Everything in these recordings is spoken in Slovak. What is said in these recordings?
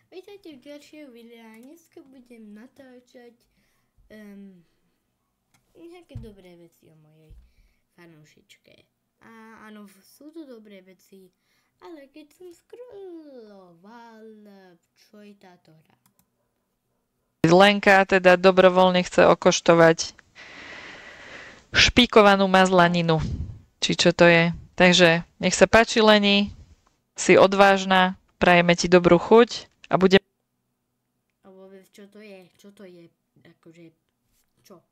Vítajte v ďalšieho videa. Dneska budem natáčať nejaké dobré veci o mojej fanúšičke. A áno, sú to dobré veci, ale keď som scrolloval, čo je táto hra? Lenka teda dobrovoľne chce okoštovať špikovanú mazlaninu. Či čo to je. Takže nech sa páči, Leni, si odvážna, prajeme ti dobrú chuť a budeme... A vôbec, čo to je? Čo to je? Akože, čo?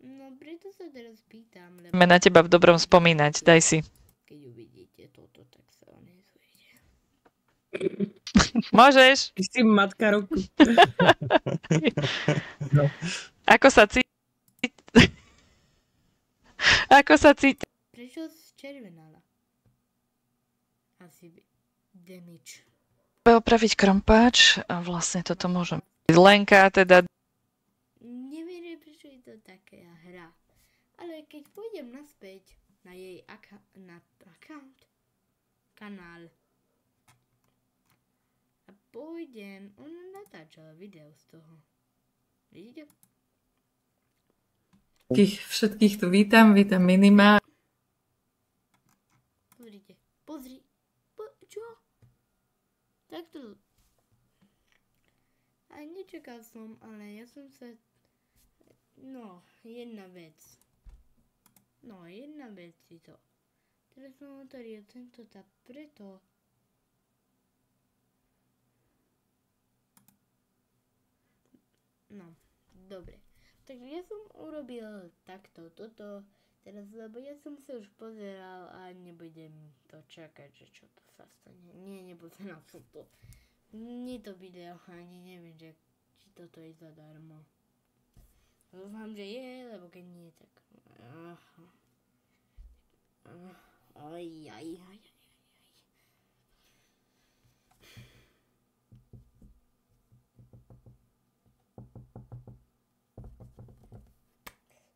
No, preto sa teraz pýtam, lebo... na teba v dobrom spomínať. Daj si. Keď uvidíte toto, tak sa onezujete. Môžeš. Ty si matka roku. No. Ako sa cíti? Ako sa cíti? Prečo si červenala? Asi damage. Opraviť krompáč a vlastne toto môžem. Lenka teda... Neviem, prečo je to taká hra. Ale keď pôjdem naspäť na jej kanál a pôjdem, ona natáčala video z toho. Vidíte? Všetkých tu vítam Minima. Pozrite, čo? Takto. Aj nečakal som, ale ja som sa... No, jedna vec si to. Teraz som otvoril tento tab preto. No, dobre. Takže ja som urobil takto, toto, teraz, lebo ja som sa už pozeral a nebudem to čakať, že čo to sa stane. Nepozeral som to. Nie to video, ani neviem, že či toto je zadarmo. Dúfam, že je, lebo keď nie, tak... Aj.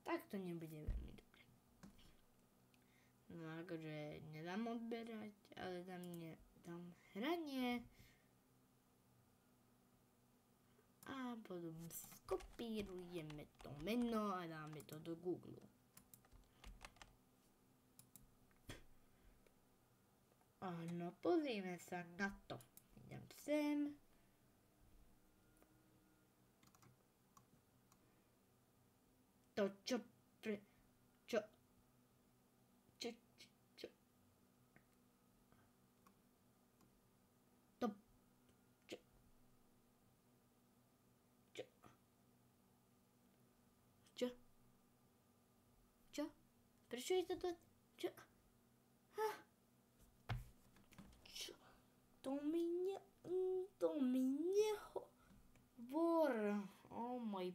Tak to nebude veľmi dobre. No akože nedám odberať, ale dám hranie. A potom skopírujeme to meno a dáme to do Google. Áno, pozrieme sa na to. Idem sem. To čo. Čo? Prečo je toto? Čo? Čo? To mi nehovor. Oh my...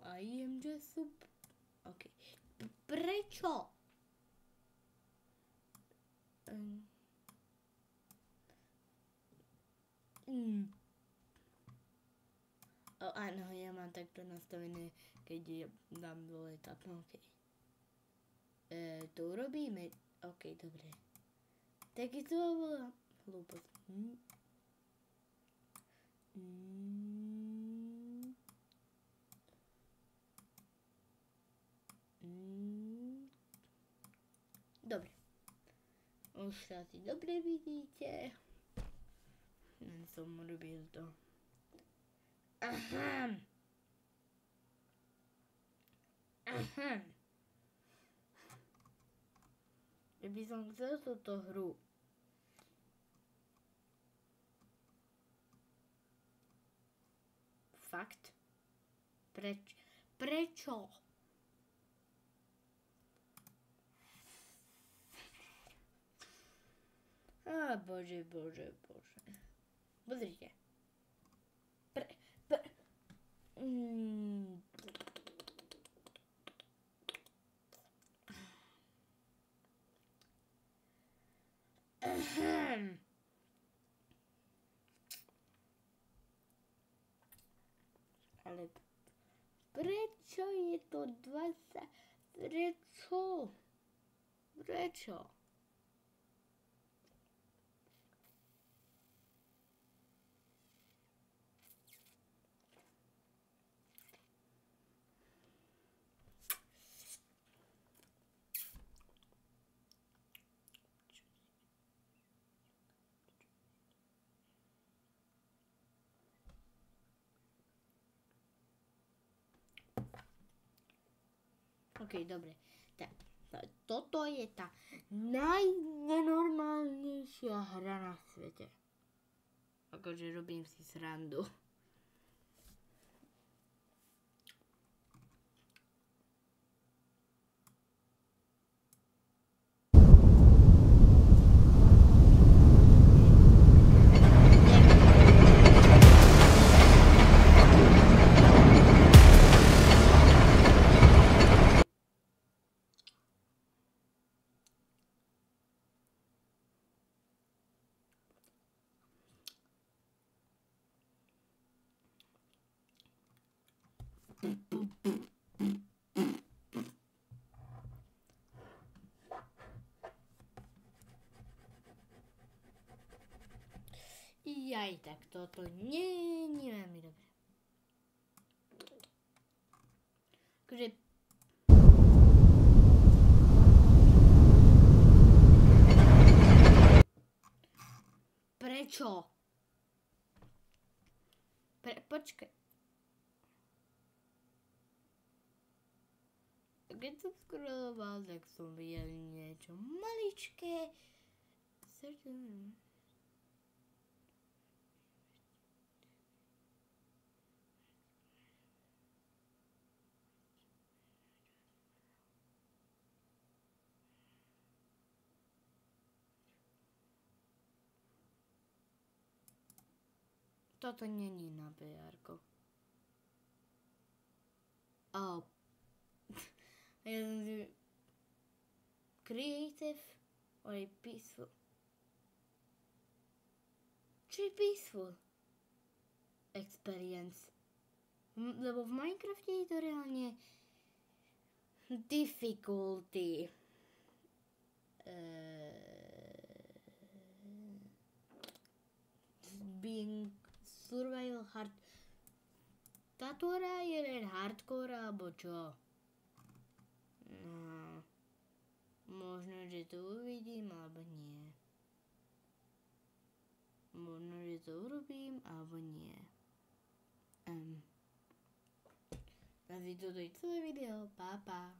I am just super... Okay. Prečo? Áno, ja mám takto nastavené, keď dám dole tap, ok. To urobíme, ok, dobre. Taký to bola hlúposť. Dobre. Už sa asi dobre vidíte. Len som urobil to. Aha. Ja by som chcel túto hru. Fakt? Prečo? Bože. Pozrite. Ale prečo je to 20? Prečo? Prečo? OK, dobre. Toto je tá najnenormálnejšia hra na svete. Akože robím si srandu. Jaj, tak toto nie veľmi dobre. Akože prečo? Počkaj. Keď som scrolloval, tak som videl niečo maličké. Toto není na PR-ko. Ja som si... Creative or peaceful? Čo je peaceful experience? Lebo v Minecrafte je to reálne difficulty. Being survival hard. Táto hra je len hardcore alebo čo? No, možno, že to uvidím alebo nie. Možno, že to urobím alebo nie. Asi toto je celé video. Pa, pa.